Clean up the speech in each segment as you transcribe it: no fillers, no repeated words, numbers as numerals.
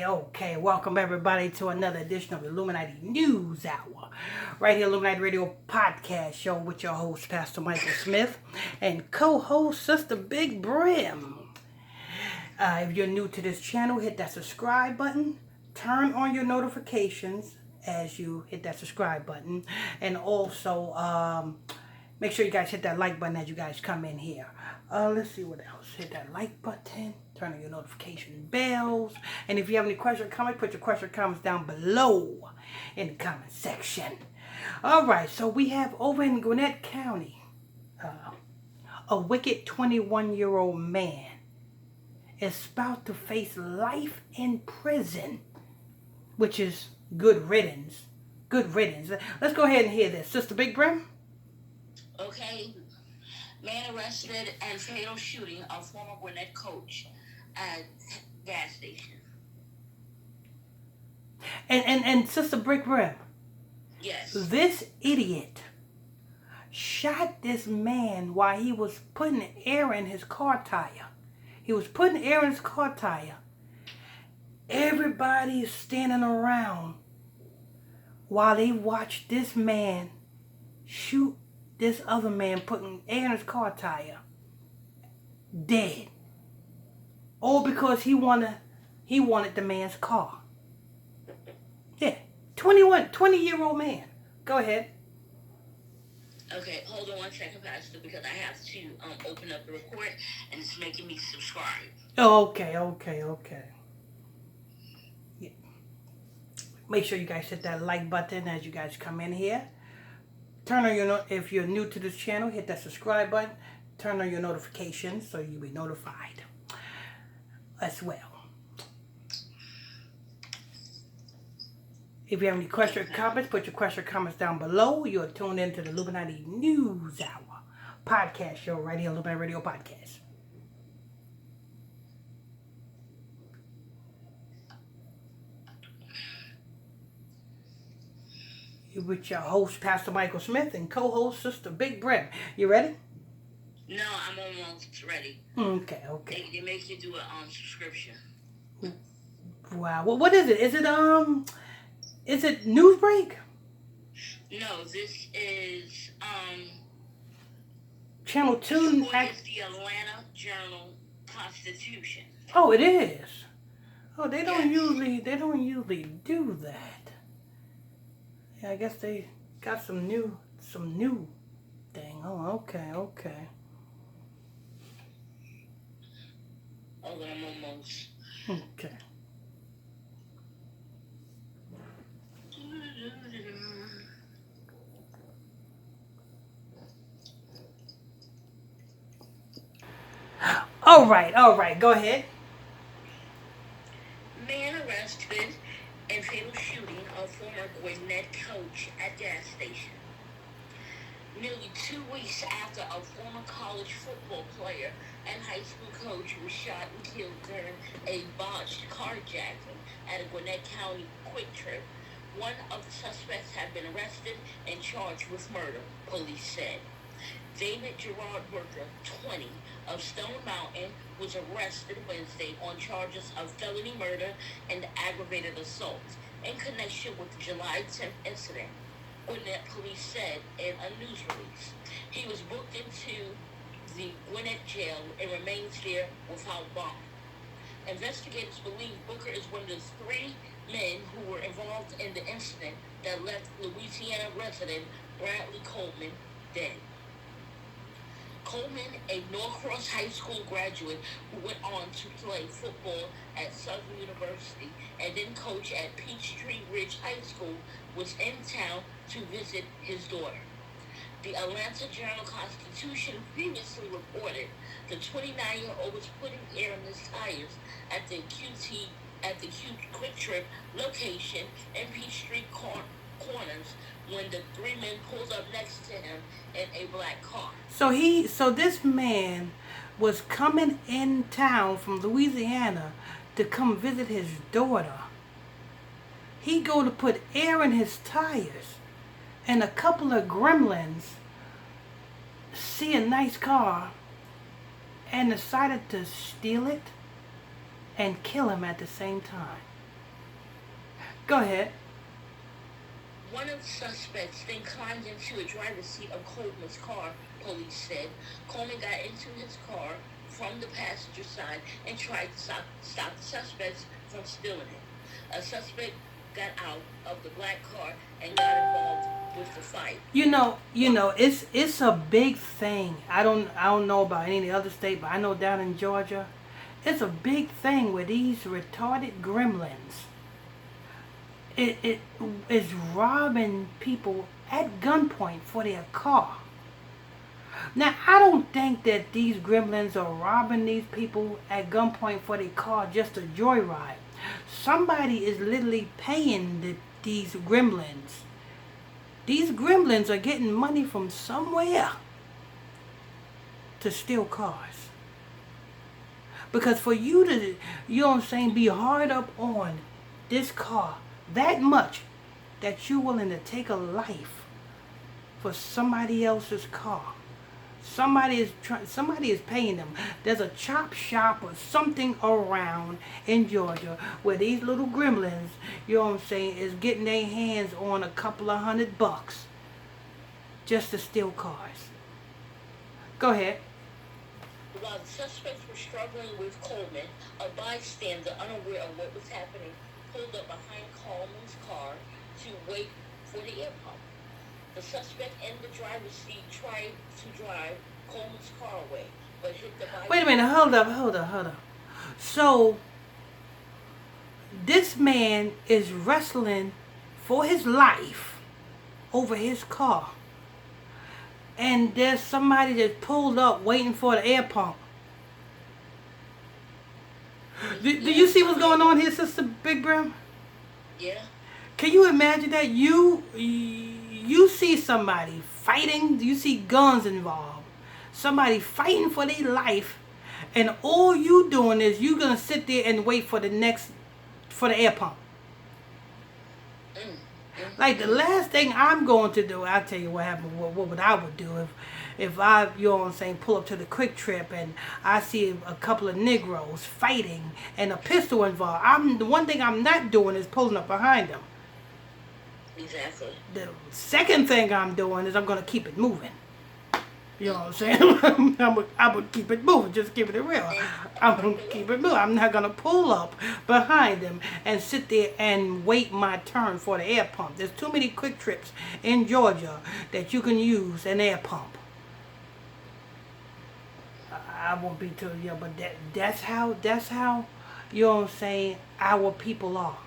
Okay. Welcome everybody to another edition of Illuminati News Hour. Right here, Illuminati Radio Podcast Show with your host, Pastor Michael Smith, and co-host, Sister Big Brim. If you're new to this channel, hit that subscribe button. Turn on your notifications as you hit that subscribe button. And also, make sure you guys hit that like button as you guys come in here. Let's see what else. Hit that like button. Turn on your notification bells. And if you have any questions or comments, put your questions or comments down below in the comment section. All right, so we have over in Gwinnett County, a wicked 21-year-old man is about to face life in prison, which is good riddance. Good riddance. Let's go ahead and hear this. Sister Big Brim? Okay. Man arrested and fatal shooting of former Gwinnett coach at gas station. And Sister Big Brim? Yes. This idiot shot this man while he was putting air in his car tire. He was putting air in his car tire. Everybody is standing around while they watch this man shoot this other man putting air in his car tire. Dead. All because he wanted the man's car. Yeah. 20-year-old man. Go ahead. Okay, hold on 1 second, Pastor, because I have to open up the report and it's making me subscribe. Oh, okay. Yeah. Make sure you guys hit that like button as you guys come in here. Turn on your if you're new to this channel, hit that subscribe button. Turn on your notifications so you'll be notified as well. If you have any questions or comments, put your questions or comments down below. You're tuned into the Illuminati News Hour podcast show right here, Illuminati Radio Podcast. You're with your host, Pastor Michael Smith, and co-host, Sister Big Brim. You ready? No, I'm almost ready. Okay. They make you do a subscription. Wow. Well, what is it? Is it news break? No, this is Channel 2. It's the Atlanta Journal-Constitution. Oh, it is. Oh, they don't usually do that. Yeah, I guess they got some new thing. Oh, okay. Hold on, I'm almost. Okay. All right. Go ahead. Man arrested in fatal shooting of former Gwinnett coach at gas station. Nearly 2 weeks after a former college football player and high school coach was shot and killed during a botched carjacking at a Gwinnett County quick trip, one of the suspects had been arrested and charged with murder, police said. David Gerard Worker, 20, of Stone Mountain, was arrested Wednesday on charges of felony murder and aggravated assault in connection with the July 10th incident, Gwinnett police said in a news release. He was booked into the Gwinnett jail and remains there without bond. Investigators believe Booker is one of the 3 men who were involved in the incident that left Louisiana resident Bradley Coleman dead. Coleman, a Norcross High School graduate who went on to play football at Southern University and then coach at Peachtree Ridge High School, was in town to visit his daughter. The Atlanta Journal-Constitution previously reported the 29-year-old was putting air in his tires at the Quick Trip location in Peachtree Corners when the 3 men pulled up next to him in a black car. So this man was coming in town from Louisiana to come visit his daughter. He go to put air in his tires, and a couple of gremlins see a nice car and decided to steal it and kill him at the same time. Go ahead. One of the suspects then climbed into the driver's seat of Coleman's car, police said. Coleman got into his car from the passenger side and tried to stop the suspects from stealing it. A suspect got out of the black car and got involved with the fight. It's a big thing. I don't know about any other state, but I know down in Georgia, it's a big thing with these retarded gremlins. It is robbing people at gunpoint for their car. Now, I don't think that these gremlins are robbing these people at gunpoint for their car just a joyride. Somebody is literally paying these gremlins. These gremlins are getting money from somewhere to steal cars. Because for you to, be hard up on this car that much that you're willing to take a life for somebody else's car. Somebody is paying them. There's a chop shop or something around in Georgia where these little gremlins, is getting their hands on a couple of $100 just to steal cars. Go ahead. While the suspects were struggling with Coleman, a bystander, unaware of what was happening, pulled up behind Coleman's car to wait for the air pump. The suspect in the driver's seat tried to drive Coleman's car away, but hit the bystander. Wait a minute, hold up. So, this man is wrestling for his life over his car. And there's somebody that's pulled up waiting for the air pump. Do you see what's going on here, Sister Big Brim? Yeah. Can you imagine that? You see somebody fighting, you see guns involved. Somebody fighting for their life, and all you doing is you gonna sit there and wait for the air pump. Like the last thing I'm going to do, I'll tell you what happened. What would I would do if I, pull up to the Quick Trip and I see a couple of Negroes fighting and a pistol involved. The one thing I'm not doing is pulling up behind them. Exactly. The second thing I'm doing is I'm gonna keep it moving. You know what I'm saying? I'm gonna keep it moving, just keep it real. I'm gonna keep it moving. I'm not gonna pull up behind them and sit there and wait my turn for the air pump. There's too many Quick Trips in Georgia that you can use an air pump. I won't be too, but that's how, our people are.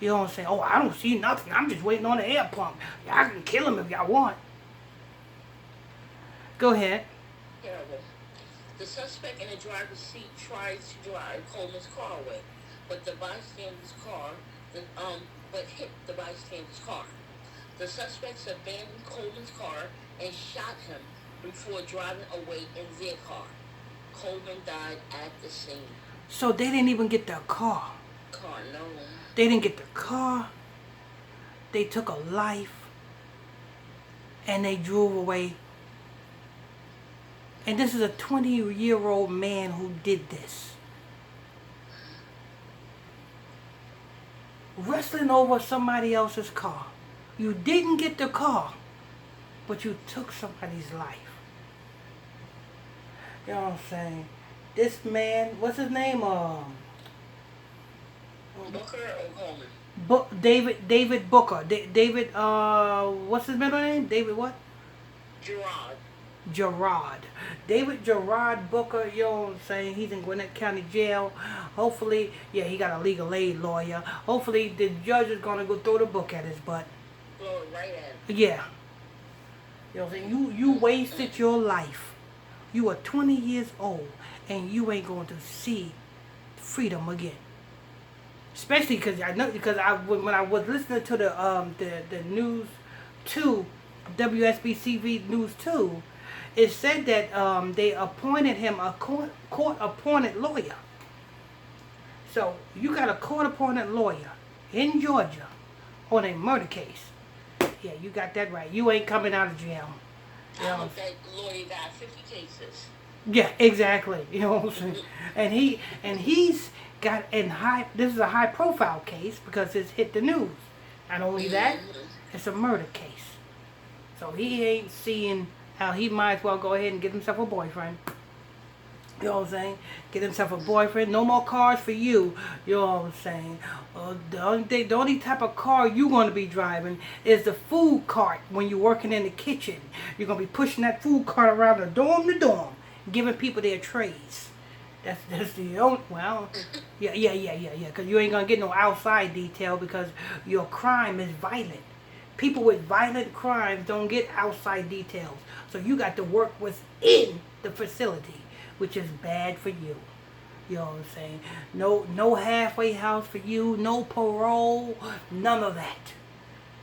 Oh, I don't see nothing. I'm just waiting on the air pump. Y'all can kill him if y'all want. Go ahead. Terrible. The suspect in the driver's seat tried to drive Coleman's car away, but hit the bystander's car. The suspects abandoned Coleman's car and shot him before driving away in their car. Coleman died at the scene. So they didn't even get their car. No. They didn't get the car. They took a life. And they drove away. And this is a 20-year-old man who did this. Wrestling over somebody else's car. You didn't get the car, but you took somebody's life. You know what I'm saying? This man, what's his name? Booker or Coleman? David Booker. David, what's his middle name? David what? Gerard. David Gerard Booker, you know what I'm saying? He's in Gwinnett County Jail. Hopefully, he got a legal aid lawyer. Hopefully, the judge is going to go throw the book at his butt. Blow it right at him. Yeah. You know what I'm saying? You wasted your life. You are 20 years old, and you ain't going to see freedom again. Especially because when I was listening to the News 2, WSBCV News 2, it said that they appointed him a court-appointed lawyer. So you got a court-appointed lawyer in Georgia on a murder case. Yeah, you got that right. You ain't coming out of jail. I hope that lawyer got 50 cases. Yeah, exactly. You know what I'm saying? And got in this is a high profile case because it's hit the news. Not only that, it's a murder case. So he ain't seeing how he might as well go ahead and get himself a boyfriend. You know what I'm saying? Get himself a boyfriend. No more cars for you. You know what I'm saying? The only type of car you're going to be driving is the food cart when you're working in the kitchen. You're going to be pushing that food cart around the dorm to dorm, giving people their trays. That's the only, well, yeah. Because you ain't going to get no outside detail because your crime is violent. People with violent crimes don't get outside details. So you got to work within the facility, which is bad for you. You know what I'm saying? No halfway house for you, no parole, none of that.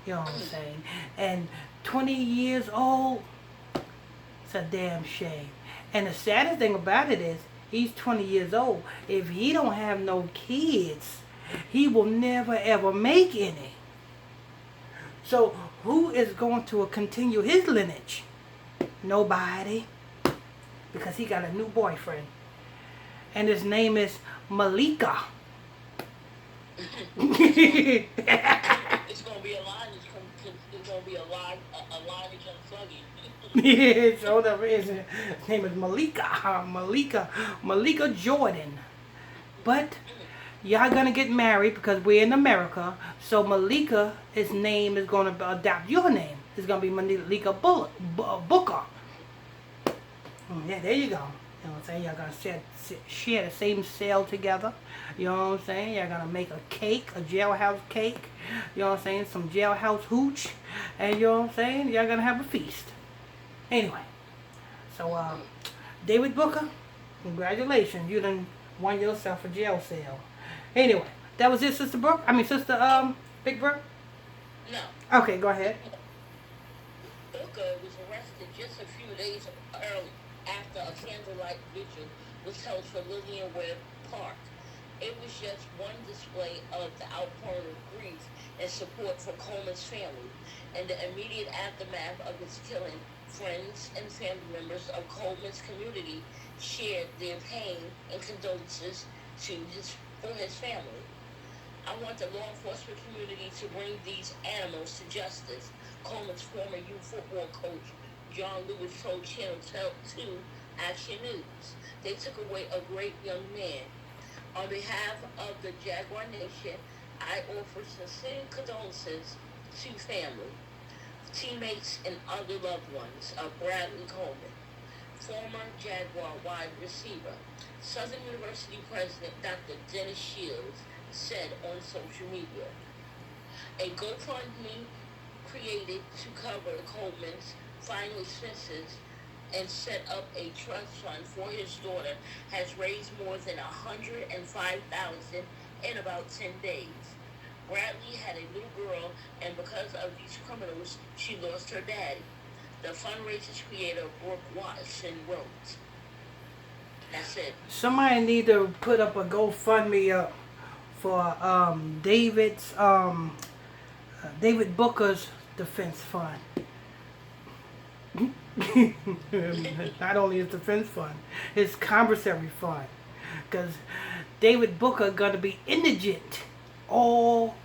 You know what I'm saying? And 20 years old, it's a damn shame. And the saddest thing about it is, he's 20 years old. If he don't have no kids, he will never ever make any. So who is going to continue his lineage? Nobody. Because he got a new boyfriend. And his name is Malika. It's gonna be a line. It's gonna be a line against Sluggy. So his name is Malika Jordan. But y'all gonna get married because we're in America. So Malika, his name is gonna adopt your name. It's gonna be Malika Booker. Yeah, there you go. You know what I'm saying? Y'all gonna share the same cell together. You know what I'm saying? Y'all gonna make a cake, a jailhouse cake. You know what I'm saying? Some jailhouse hooch. And you know what I'm saying? Y'all gonna have a feast. Anyway. So, David Booker, congratulations. You done won yourself a jail cell. Anyway, that was it, Sister Brooke? Sister, Big Brooke? No. Okay, go ahead. Booker was arrested just a few days early after a candlelight vigil was held for Lillian Webb Park. It was just one display of the outpouring of grief and support for Coleman's family. And the immediate aftermath of his killing, friends and family members of Coleman's community shared their pain and condolences for his family. I want the law enforcement community to bring these animals to justice. Coleman's former youth football coach, John Lewis, told Channel 2 Action News. They took away a great young man. On behalf of the Jaguar Nation, I offer sincere condolences to family, teammates, and other loved ones of Bradley Coleman, former Jaguar wide receiver. Southern University President Dr. Dennis Shields said on social media. A GoFundMe created to cover Coleman's final expenses and set up a trust fund for his daughter has raised more than $105,000 in about 10 days. Bradley had a little girl, and because of these criminals, she lost her daddy. The fundraiser's creator, Brooke Watson, wrote. That's it. Somebody need to put up a GoFundMe up for David Booker's defense fund. Not only his defense fund, his commissary fund. Because David Booker gonna be indigent all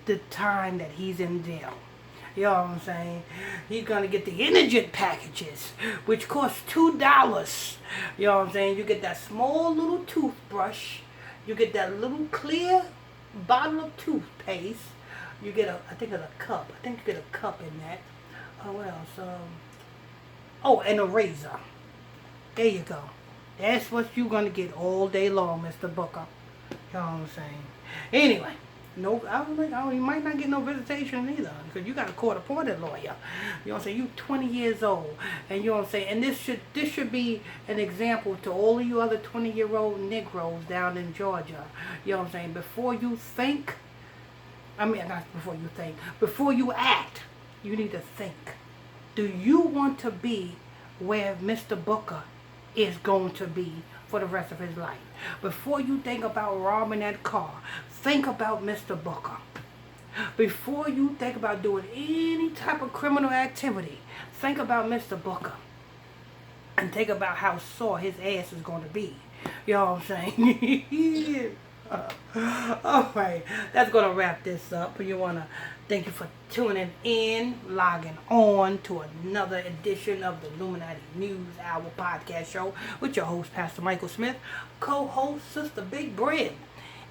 the time that he's in jail. You know what I'm saying? He's gonna get the indigent packages, which cost $2. You know what I'm saying? You get that small little toothbrush. You get that little clear bottle of toothpaste. You get I think it's a cup. I think you get a cup in that. What else? And a razor. There you go. That's what you're gonna get all day long, Mr. Booker. You know what I'm saying? Anyway. No, you might not get no visitation either, because you got a court-appointed lawyer. You know what I'm saying? You 20 years old, and you know what I'm saying? And this should be an example to all of you other 20-year-old Negroes down in Georgia. You know what I'm saying? Before you act, you need to think. Do you want to be where Mr. Booker is going to be for the rest of his life? Before you think about robbing that car, think about Mr. Booker. Before you think about doing any type of criminal activity, think about Mr. Booker. And think about how sore his ass is going to be. You know what I'm saying? All right, that's going to wrap this up. You want to thank you for tuning in, logging on to another edition of the Illuminati News Hour podcast show with your host, Pastor Michael Smith, co-host, Sister Big Bread.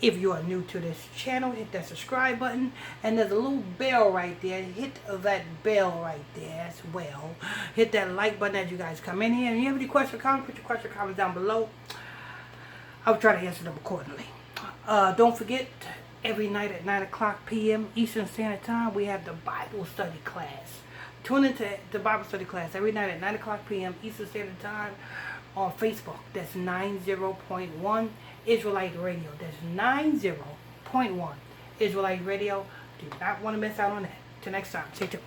If you are new to this channel, hit that subscribe button, and there's a little bell right there. Hit that bell right there as well. Hit that like button as you guys come in here. And if you have any questions or comments, put your questions or comments down below. I'll try to answer them accordingly. Don't forget, every night at 9 o'clock p.m. Eastern Standard Time, we have the Bible study class. Tune into the Bible study class every night at 9 o'clock p.m. Eastern Standard Time on Facebook. That's 90.1 Israelite Radio. That's 90.1 Israelite Radio. Do not want to miss out on that. Till next time. Stay tuned.